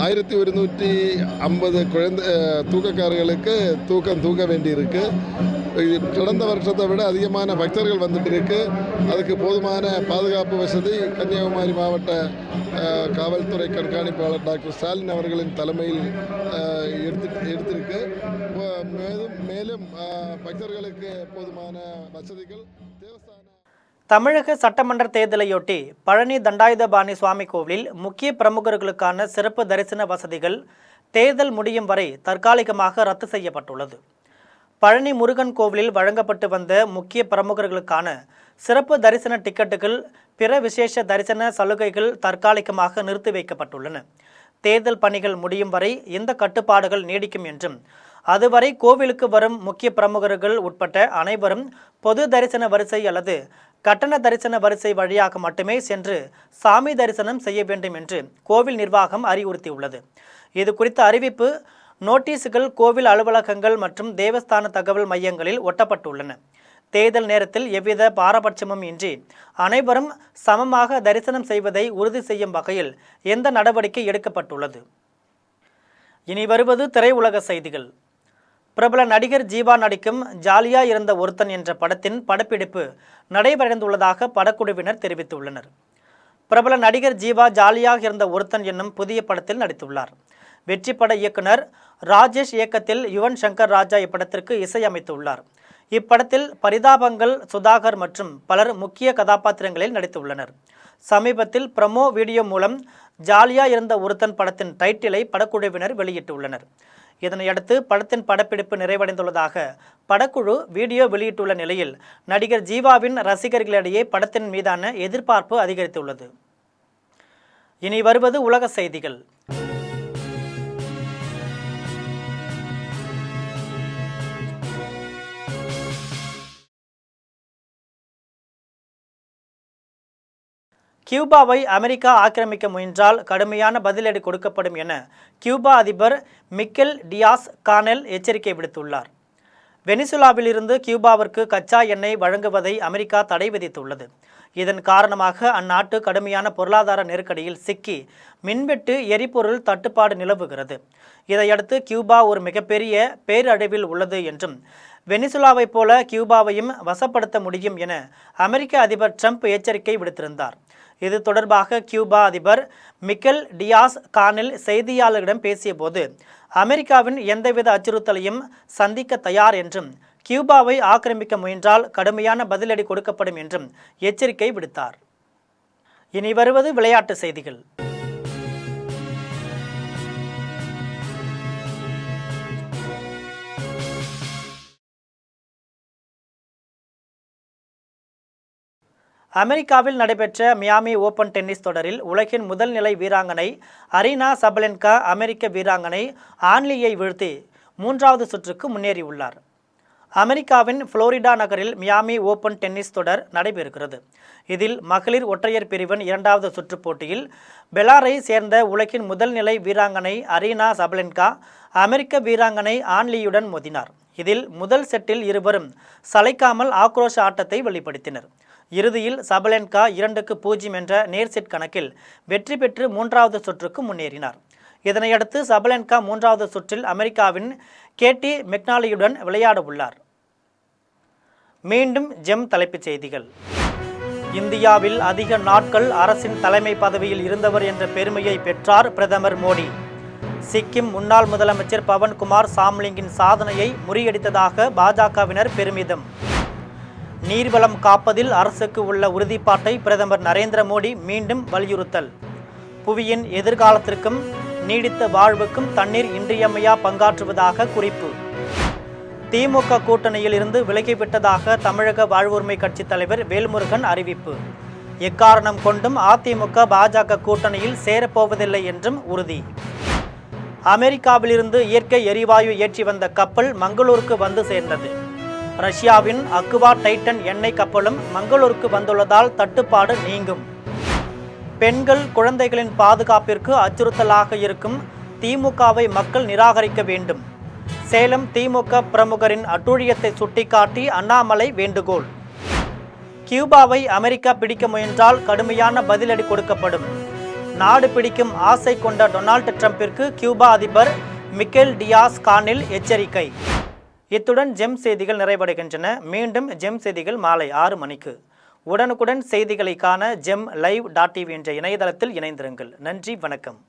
1150 குழந்தை தூக்கக்காரர்களுக்கு தூக்க வேண்டியிருக்கு. கடந்த வருஷத்தை விட அதிகமான பக்தர்கள் வந்துட்டு இருக்கு. அதுக்கு போதுமான பாதுகாப்பு வசதி கன்னியாகுமரி மாவட்ட காவல்துறை கண்காணிப்பாளர் டாக்டர் ஸ்டாலின் அவர்களின் தலைமையில் எடுத்திருக்கு. மேலும் பக்தர்களுக்கு போதுமான வசதிகள் தேவஸ்தான.
தமிழக சட்டமன்ற தேர்தலையொட்டி பழனி தண்டாயுதபாணி சுவாமி கோவிலில் முக்கிய பிரமுகர்களுக்கான சிறப்பு தரிசன வசதிகள் தேர்தல் முடியும் வரை தற்காலிகமாக ரத்து செய்யப்பட்டுள்ளது. பழனி முருகன் கோவிலில் வழங்கப்பட்டு வந்த முக்கிய பிரமுகர்களுக்கான சிறப்பு தரிசன டிக்கெட்டுகள், பிற விசேஷ தரிசன சலுகைகள் தற்காலிகமாக நிறுத்தி வைக்கப்பட்டுள்ளன. தேர்தல் பணிகள் முடியும் வரை இந்த கட்டுப்பாடுகள் நீடிக்கும் என்றும், அதுவரை கோவிலுக்கு வரும் முக்கிய பிரமுகர்கள் உட்பட்ட அனைவரும் பொது தரிசன வரிசை அல்லது கட்டண தரிசன வரிசை வழியாக மட்டுமே சென்று சாமி தரிசனம் செய்ய வேண்டும் என்று கோவில் நிர்வாகம் அறிவுறுத்தியுள்ளது. இது குறித்த அறிவிப்பு நோட்டீஸுகள் கோவில் அலுவலகங்கள் மற்றும் தேவஸ்தான தகவல் மையங்களில் ஒட்டப்பட்டுள்ளன. தேர்தல் நேரத்தில் எவ்வித பாரபட்சமும் இன்றி அனைவரும் சமமாக தரிசனம் செய்வதை உறுதி செய்யும் வகையில் எந்த நடவடிக்கை எடுக்கப்பட்டுள்ளது. இனி வருவது திரையுலக செய்திகள். பிரபல நடிகர் ஜீவா நடிக்கும் ஜாலியா இருந்த ஒருத்தன் என்ற படத்தின் படப்பிடிப்பு நடைபெறந்துள்ளதாக படக்குழுவினர் தெரிவித்துள்ளனர். பிரபல நடிகர் ஜீவா ஜாலியாக இருந்த ஒருத்தன் என்னும் புதிய படத்தில் நடித்துள்ளார். வெற்றி பட இயக்குனர் ராஜேஷ் இயக்கத்தில் யுவன் சங்கர் ராஜா இப்படத்திற்கு இசையமைத்துள்ளார். இப்படத்தில் பரிதாபங்கள், சுதாகர் மற்றும் பலர் முக்கிய கதாபாத்திரங்களில் நடித்துள்ளனர். சமீபத்தில் ப்ரமோ வீடியோ மூலம் ஜாலியா இருந்த ஒருத்தன் படத்தின் டைட்டிலை படக்குழுவினர் வெளியிட்டுள்ளனர். இதனையடுத்து படத்தின் படப்பிடிப்பு நிறைவடைந்துள்ளதாக படக்குழு வீடியோ வெளியிட்டுள்ள நிலையில் நடிகர் ஜீவாவின் ரசிகர்களிடையே படத்தின் மீதான எதிர்பார்ப்பு அதிகரித்துள்ளது. இனி வருவது உலக செய்திகள். கியூபாவை அமெரிக்கா ஆக்கிரமிக்க முயன்றால் கடுமையான பதிலடி கொடுக்கப்படும் என கியூபா அதிபர் மிக்கெல் டியாஸ் கானெல் எச்சரிக்கை விடுத்துள்ளார். வெனிசுலாவிலிருந்து கியூபாவிற்கு கச்சா எண்ணெய் வழங்குவதை அமெரிக்கா தடை விதித்துள்ளது. இதன் காரணமாக அந்நாட்டு கடுமையான பொருளாதார நெருக்கடியில் சிக்கி மின்வெட்டு எரிபொருள் தட்டுப்பாடு நிலவுகிறது. இதையடுத்து கியூபா ஒரு மிகப்பெரிய பேரழிவில் உள்ளது என்றும் வெனிசுலாவைப் போல கியூபாவையும் வசப்படுத்த முடியும் என அமெரிக்க அதிபர் ட்ரம்ப் எச்சரிக்கை விடுத்திருந்தார். இது தொடர்பாக கியூபா அதிபர் மிக்கேல் டியாஸ் கானல் செய்தியாளர்களிடம் பேசியபோது அமெரிக்காவின் எந்தவித அச்சுறுத்தலையும் சந்திக்க தயார் என்றும் கியூபாவை ஆக்கிரமிக்க முயன்றால் கடுமையான பதிலடி கொடுக்கப்படும் என்றும் எச்சரிக்கை விடுத்தார். இனி வருவது விளையாட்டு செய்திகள். அமெரிக்காவில் நடைபெற்ற மியாமி ஓபன் டென்னிஸ் தொடரில் உலகின் முதல் நிலை வீராங்கனை அரினா சபலென்கா அமெரிக்க வீராங்கனை ஆன்லியை வீழ்த்தி 3வது சுற்றுக்கு முன்னேறியுள்ளார். அமெரிக்காவின் புளோரிடா நகரில் மியாமி ஓபன் டென்னிஸ் தொடர் நடைபெறுகிறது. இதில் மகளிர் ஒற்றையர் பிரிவின் 2வது சுற்றுப் போட்டியில் பெலாரை சேர்ந்த உலகின் முதல் நிலை வீராங்கனை அரினா சபலென்கா அமெரிக்க வீராங்கனை ஆன்லியுடன் மோதினார். இதில் முதல் செட்டில் இருவரும் சளைக்காமல் ஆக்ரோஷ ஆட்டத்தை வெளிப்படுத்தினர். இறுதியில் சபலென்கா 2-0 என்ற நேர் செட் கணக்கில் வெற்றி பெற்று 3வது சுற்றுக்கு முன்னேறினார். இதனையடுத்து சபலென்கா 3வது சுற்றில் அமெரிக்காவின் கேட்டி மெக்னாலியுடன் விளையாட உள்ளார். மீண்டும் ஜெம் தலைப்புச் செய்திகள். இந்தியாவில் அதிக நாட்கள் அரசின் தலைமை பதவியில் இருந்தவர் என்ற பெருமையை பெற்றார் பிரதமர் மோடி. சிக்கிம் முன்னாள் முதலமைச்சர் பவன்குமார் சாம்லிங்கின் சாதனையை முறியடித்ததாக பாஜகவினர் பெருமிதம். நீர்வளம் காப்பதில் அரசுக்கு உள்ள உறுதிப்பாட்டை பிரதமர் நரேந்திர மோடி மீண்டும் வலியுறுத்தல். புவியின் எதிர்காலத்திற்கும் நீடித்த வாழ்வுக்கும் தண்ணீர் இன்றியமையா பங்காற்றுவதாக குறிப்பு. திமுக கூட்டணியில் இருந்து விலகிவிட்டதாக தமிழக வாழ்வுரிமை கட்சி தலைவர் வேல்முருகன் அறிவிப்பு. எக்காரணம் கொண்டும் அதிமுக பாஜக கூட்டணியில் சேரப்போவதில்லை என்றும் உறுதி. அமெரிக்காவிலிருந்து இயற்கை எரிவாயு ஏற்றி வந்த கப்பல் மங்களூருக்கு வந்து சேர்ந்தது. ரஷ்யாவின் அக்வா டைட்டன் எண்ணெய் கப்பலும் மங்களூருக்கு வந்துள்ளதால் தட்டுப்பாடு நீங்கும். பெண்கள் குழந்தைகளின் பாதுகாப்பிற்கு அச்சுறுத்தலாக இருக்கும் திமுகவை மக்கள் நிராகரிக்க வேண்டும். சேலம் திமுக பிரமுகரின் அட்டூழியத்தை சுட்டிக்காட்டி அண்ணாமலை வேண்டுகோள். கியூபாவை அமெரிக்கா பிடிக்க முயன்றால் கடுமையான பதிலடி கொடுக்கப்படும். நாடு பிடிக்கும் ஆசை கொண்ட டொனால்டு ட்ரம்பிற்கு கியூபா அதிபர் மிக்கேல் டியாஸ் கானல் எச்சரிக்கை. இத்துடன் ஜெம் செய்திகள் நிறைவடைகின்றன. மீண்டும் ஜெம் செய்திகள் மாலை 6 மணிக்கு. உடனுக்குடன் செய்திகளை காண GemLive.tv என்ற இணையதளத்தில் இணைந்திருங்கள். நன்றி, வணக்கம்.